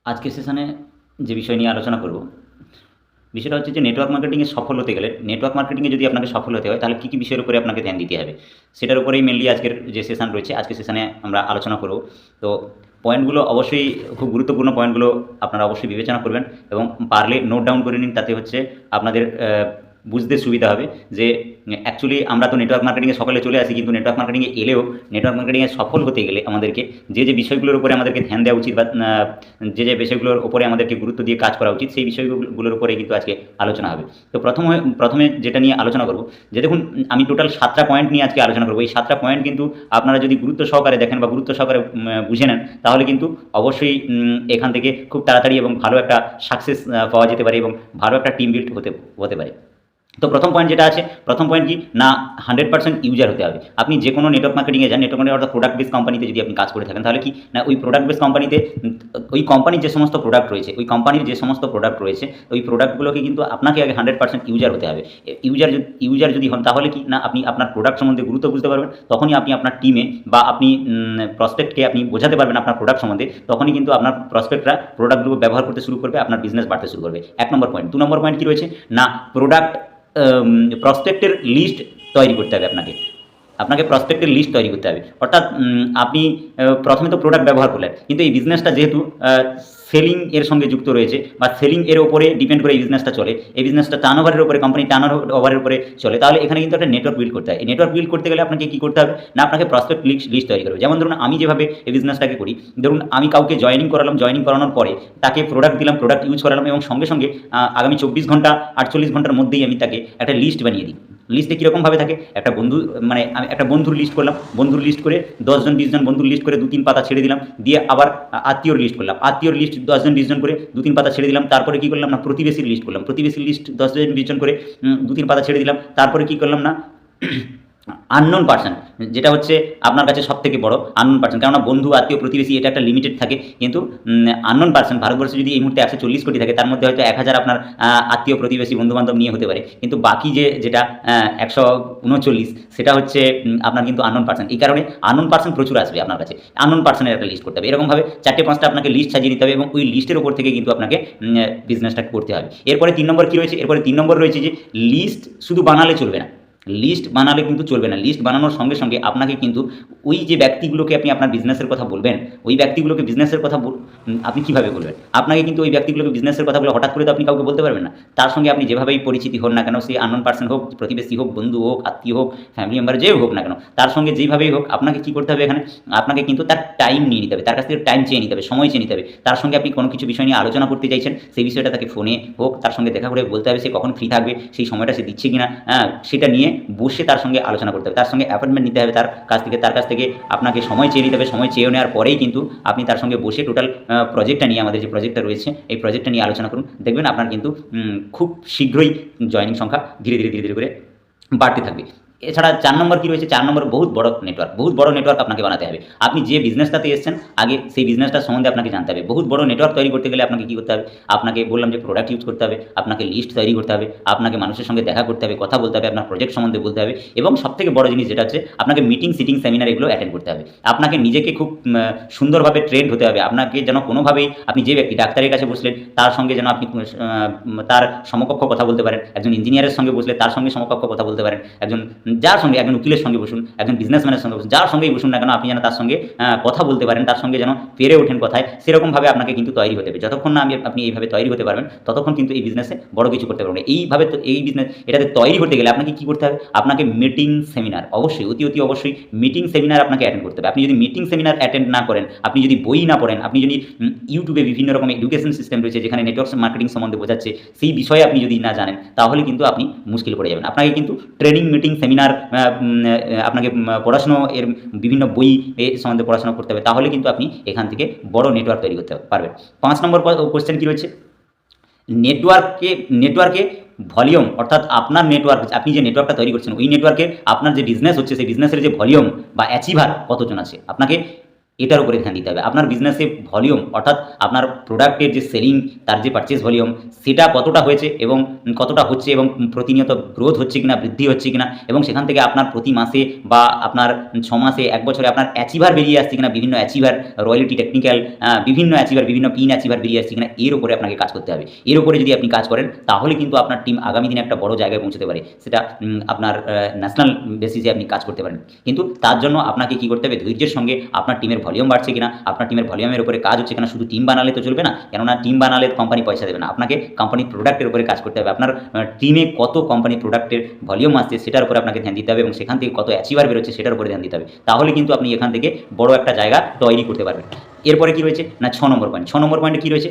আজকের সেশনে যে বিষয় নিয়ে আলোচনা করব, বিষয়টা হচ্ছে যে নেটওয়ার্ক মার্কেটিংয়ে সফল হতে গেলে, নেটওয়ার্ক মার্কেটিংয়ে যদি আপনাকে সফল হতে হয় তাহলে কী কী বিষয়ের উপরে আপনাকে ধ্যান দিতে হবে, সেটার উপরেই মেনলি আজকের যে সেশন রয়েছে, আজকের সেশনে আমরা আলোচনা করব। তো পয়েন্টগুলো অবশ্যই খুব গুরুত্বপূর্ণ পয়েন্টগুলো আপনারা অবশ্যই বিবেচনা করবেন এবং পারলে নোট ডাউন করে নিন। তাতে হচ্ছে আপনাদের বুঝতে সুবিধা হবে যে অ্যাকচুয়ালি আমরা তো নেটওয়ার্ক মার্কেটিংয়ে সকালে চলে আসি, কিন্তু নেটওয়ার্ক মার্কেটিংয়ে এলেও নেটওয়ার্ক মার্কেটিংয়ে সফল হতে গেলে আমাদেরকে যে বিষয়গুলোর উপরে আমাদেরকে ধ্যান দেওয়া উচিত বা যে বিষয়গুলোর উপরে আমাদেরকে গুরুত্ব দিয়ে কাজ করা উচিত, সেই বিষয়গুলোর উপরে কিন্তু আজকে আলোচনা হবে। তো প্রথমে যেটা নিয়ে আলোচনা করব, যে দেখুন, আমি টোটাল 7টা পয়েন্ট নিয়ে আজকে আলোচনা করব। এই 7টা পয়েন্ট কিন্তু আপনারা যদি গুরুত্ব সহকারে দেখেন বা গুরুত্ব সহকারে বুঝে নেন, তাহলে কিন্তু অবশ্যই এখান থেকে খুব তাড়াতাড়ি এবং ভালো একটা সাকসেস পাওয়া যেতে পারে এবং ভালো একটা টিম বিল্ড হতে পারে। তো প্রথম পয়েন্ট যেটা আছে, প্রথম পয়েন্ট কি না, 100% ইউজার হতে হবে। আপনি যে কোনো নেটওয়ার্ক মার্কেটিংয়ে যান, নেটওয়ার্ক মার্কেটিং অর্থাৎ প্রোডাক্ট বেস কোম্পানিতে যদি আপনি কাজ করে থাকেন, তাহলে কি না, ওই প্রোডাক্ট বেস কোম্পানিতে ওই কোম্পানির যে সমস্ত প্রোডাক্ট রয়েছে, ওই কোম্পানির যে সমস্ত প্রোডাক্ট রয়েছে, ওই প্রোডাক্টগুলোকে কিন্তু আপনাকে আগে 100% ইউজার হতে হবে। ইউজার যদি হন, তাহলে কি না, আপনি আপনার প্রোডাক্ট সম্বন্ধে গুরুত্ব বুঝতে পারবেন। তখনই আপনি আপনার টিমে বা আপনি প্রসপেক্টকে আপনি বোঝাতে পারবেন আপনার প্রোডাক্ট সম্বন্ধে। তখনই কিন্তু আপনার প্রসপেক্টরা প্রোডাক্টগুলো ব্যবহার করতে শুরু করবে, আপনার বিজনেস বাড়তে শুরু করবে। 1 নম্বর পয়েন্ট। 2 নম্বর পয়েন্ট কী রয়েছে না, প্রোডাক্ট প্রসপেক্টের লিস্ট তৈরি করতে হবে আপনাকে। আপনাকে প্রসপেক্টের লিস্ট তৈরি করতে হবে। অর্থাৎ আপনি প্রথমে তো প্রোডাক্ট ব্যবহার করলেন, কিন্তু এই বিজনেসটা যেহেতু সেলিং এর সঙ্গে যুক্ত রয়েছে বা সেলিং এর ওপরে ডিপেন্ড করে এই বিজনেসটা চলে, এই বিজনেসটা টার্নওভারের উপরে, কোম্পানি টার্নওভারের উপরে চলে, তাহলে এখানে কিন্তু একটা নেটওয়ার্ক বিল্ড করতে হয়। এই নেটওয়ার্ক বিল্ড করতে গেলে আপনাকে কী করতে হবে না, আপনাকে প্রসপেক্ট লিস্ট তৈরি করবে। যেমন ধরুন, আমি যেভাবে এই বিজনেসটাকে করি, ধরুন আমি কাউকে জয়েনিং করানোর পরে তাকে প্রোডাক্ট দিলাম, প্রোডাক্ট ইউজ করালাম এবং সঙ্গে সঙ্গে আগামী 24 ঘন্টা 48 ঘন্টার মধ্যেই আমি তাকে একটা লিস্ট বানিয়ে দিই। লিস্টে কীরকমভাবে থাকে, একটা বন্ধু, মানে আমি একটা বন্ধুর লিস্ট করলাম, বন্ধুর লিস্ট করে 10 জন 20 জন বন্ধুর লিস্ট করে 2-3 পাতা ছেড়ে দিলাম, দিয়ে আবার আত্মীয়র লিস্ট করলাম, আত্মীয়র লিস্ট 10 জন 20 জন করে 2-3 পাতা ছেড়ে দিলাম। তারপরে কী করলাম না, প্রতিবেশীর লিস্ট করলাম, প্রতিবেশীর লিস্ট 10 জন 20 জন করে 2-3 পাতা ছেড়ে দিলাম। তারপরে কী করলাম না, আননোন পার্সন, যেটা হচ্ছে আপনার কাছে সব থেকে বড় আননোন পার্সন, কেননা বন্ধু আত্মীয় প্রতিবেশী এটা একটা লিমিটেড থাকে, কিন্তু আননোন পার্সন ভারতবর্ষে যদি এই মুহূর্তে 140 কোটি থাকে, তার মধ্যে হয়তো 1000 আপনার আত্মীয় প্রতিবেশী বন্ধুবান্ধব নিয়ে হতে পারে, কিন্তু বাকি যেটা 139, সেটা হচ্ছে আপনার কিন্তু আননোন পার্সন। এই কারণে আননোন পার্সন প্রচুর আসবে আপনার কাছে, আননোন পার্সনের একটা লিস্ট করতে হবে। এরকমভাবে 4-5টা আপনাকে লিস্ট সাজিয়ে নিতে হবে এবং ওই লিস্টের ওপর থেকে কিন্তু আপনাকে বিজনেসটা করতে হবে। এরপরে 3 নম্বর কী রয়েছে, এরপরে 3 নম্বর রয়েছে যে লিস্ট শুধু বানালে চলবে না। লিস্ট বানালে কিন্তু চলবে না। লিস্ট বানানোর সঙ্গে সঙ্গে আপনাকে কিন্তু ওই যে ব্যক্তিগুলোকে আপনি আপনার বিজনেসের কথা বলবেন, ওই ব্যক্তিগুলোকে বিজনেসের কথা আপনি কীভাবে বলবেন, আপনাকে কিন্তু ওই ব্যক্তিগুলোকে বিজনেসের কথা বলে হঠাৎ করে তো আপনি কাউকে বলতে পারবেন না। তার সঙ্গে আপনি যেভাবেই পরিচিতি হন না কেন, সেই আননোন পার্সন হোক, প্রতিবেশী হোক, বন্ধু হোক, আত্মীয় হোক, ফ্যামিলি মেম্বার যেও হোক না কেন, তার সঙ্গে যেইভাবেই হোক আপনাকে কী করতে হবে, এখানে আপনাকে কিন্তু তার টাইম নিয়ে নিতে হবে, তার কাছ থেকে টাইম চেয়ে নিতে হবে, সময় চেয়ে নিতে হবে। তার সঙ্গে আপনি কোনো কিছু বিষয় নিয়ে আলোচনা করতে চাইছেন, সেই বিষয়টা তাকে ফোনে হোক, তার সঙ্গে দেখা করে বলতে হবে সে কখন ফ্রি থাকবে, সেই সময়টা সে দিচ্ছে কিনা, সেটা নিয়ে বসে তার সঙ্গে আলোচনা করতে হবে, তার সঙ্গে অ্যাপয়েন্টমেন্ট নিতে হবে, তার কাছ থেকে আপনাকে সময় চেয়ে নিতে হবে। সময় চেয়ে নেওয়ার পরেই কিন্তু আপনি তার সঙ্গে বসে টোটাল প্রজেক্টটা নিয়ে, আমাদের যে প্রজেক্টটা রয়েছে এই প্রজেক্টটা নিয়ে আলোচনা করুন। দেখবেন আপনার কিন্তু খুব শীঘ্রই জয়েনিং সংখ্যা ধীরে ধীরে করে বাড়তে থাকবে। এছাড়া 4 নম্বর কী রয়েছে, 4 নম্বর বহুত বড় নেটওয়ার্ক আপনাকে বানাতে হবে। আপনি যে বিজনেসটাতে এসেছেন, আগে সেই বিজনেসটার সম্বন্ধে আপনাকে জানতে হবে। বহুত বড় নেটওয়ার্ক তৈরি করতে গেলে আপনাকে কী করতে হবে, আপনাকে বললাম যে প্রোডাক্ট ইউজ করতে হবে, আপনাকে লিস্ট তৈরি করতে হবে, আপনাকে মানুষের সঙ্গে দেখা করতে হবে, কথা বলতে হবে, আপনার প্রজেক্ট সম্বন্ধে বলতে হবে, এবং সবথেকে বড় জিনিস যেটা হচ্ছে আপনাকে মিটিং, সিটিং, সেমিনার এগুলো অ্যাটেন্ড করতে হবে। আপনাকে নিজেকে খুব সুন্দরভাবে ট্রেন্ড হতে হবে। আপনাকে যেন কোনোভাবেই, আপনি যে ব্যক্তি ডাক্তারের কাছে বসলেন, তার সঙ্গে যেন আপনি তার সমকক্ষ কথা বলতে পারেন, একজন ইঞ্জিনিয়ারের সঙ্গে বসলে তার সঙ্গে সমকক্ষ কথা বলতে পারেন, যার সঙ্গে, একজন উকিলের সঙ্গে বসুন, একজন বিজনেসম্যানের সঙ্গে বসুন, যার সঙ্গেই বসুন না কেন, আপনি যেন তার সঙ্গে কথা বলতে পারেন, তার সঙ্গে যেন পেরে ওঠেন কথায়, সেরকমভাবে আপনাকে কিন্তু তৈরি হতে হবে। যতক্ষণ না আপনি এইভাবে তৈরি হতে পারবেন, ততক্ষণ কিন্তু এই বিজনেসে বড় কিছু করতে পারবেন। এইভাবে তো এই বিজনেস এটাতে তৈরি হতে গেলে আপনাকে কী করতে হবে, আপনাকে মিটিং সেমিনার অবশ্যই, অতি অবশ্যই মিটিং সেমিনার আপনাকে অ্যাটেন্ড করতে হবে। আপনি যদি মিটিং সেমিনার অ্যাটেন্ড না করেন, আপনি যদি বই না পড়েন, আপনি যদি ইউটিউবে বিভিন্ন রকম এডুকেশন সিস্টেম রয়েছে যেখানে নেটওয়ার্ক মার্কেটিং সম্বন্ধে বোঝাচ্ছে, সেই বিষয়ে আপনি যদি না জানেন, তাহলে কিন্তু আপনি মুশকিল পড়ে যাবেন। আপনাকে কিন্তু ট্রেনিং, মিটিং, সেমিনার, আপনাকে পড়াশুনো, এর বিভিন্ন বই সম্বন্ধে পড়াশোনা করতে হবে, তাহলে কিন্তু আপনি এখান থেকে বড় নেটওয়ার্ক তৈরি করতে পারবেন। 5 নম্বর কোশ্চেন কী রয়েছে, নেটওয়ার্কে ভলিউম, অর্থাৎ আপনার নেটওয়ার্ক, আপনি যে নেটওয়ার্কটা তৈরি করছেন, ওই নেটওয়ার্কে আপনার যে বিজনেস হচ্ছে, সেই বিজনেসের যে ভলিউম বা অ্যাচিভার কতজন আছে, আপনাকে এটার উপরে ধ্যান দিতে হবে। আপনার বিজনেসে ভলিউম অর্থাৎ আপনার প্রোডাক্টের যে সেলিং, তার যে পারচেজ ভলিউম সেটা কতটা হয়েছে এবং কতটা হচ্ছে এবং প্রতিনিয়ত গ্রোথ হচ্ছে কিনা, বৃদ্ধি হচ্ছে কিনা এবং সেখান থেকে আপনার প্রতি মাসে বা আপনার 6 মাসে, 1 বছরে আপনার অ্যাচিভার বেরিয়ে আসছে কিনা, বিভিন্ন অ্যাচিভার, রয়্যালটি টেকনিক্যাল বিভিন্ন অ্যাচিভার, বিভিন্ন পিন অ্যাচিভার বেরিয়ে আসছে কিনা, এর উপরে আপনাকে কাজ করতে হবে। এর উপরে যদি আপনি কাজ করেন তাহলে কিন্তু আপনার টিম আগামী দিনে একটা বড় জায়গায় পৌঁছতে পারে। সেটা আপনার ন্যাশনাল বেসিসে আপনি কাজ করতে পারেন। কিন্তু তার জন্য আপনাকে কী করতে হবে? ধৈর্যের সঙ্গে আপনার টিমের ভলিউম বাড়ছে কিনা, আপনার টিমের ভলিউমের উপরে কাজ হচ্ছে কিনা। শুধু টিম বানালে তো চলবে না, কেননা টিম বানালে কোম্পানি পয়সা দেবে না। আপনাকে কোম্পানির প্রোডাক্টের উপরে কাজ করতে হবে। আপনার টিমে কত কোম্পানি প্রোডাক্টের ভলিউম আসছে সেটার উপরে আপনাকে ধ্যান দিতে হবে এবং সেখান থেকে কত অ্যাচিভার বেরোচ্ছে সেটার উপরে ধ্যান দিতে হবে। তাহলে কিন্তু আপনি এখান থেকে বড় একটা জায়গা তৈরি করতে পারবেন। এরপরে কী রয়েছে না, 6 নম্বর পয়েন্ট। 6 নম্বর পয়েন্টে কী রয়েছে?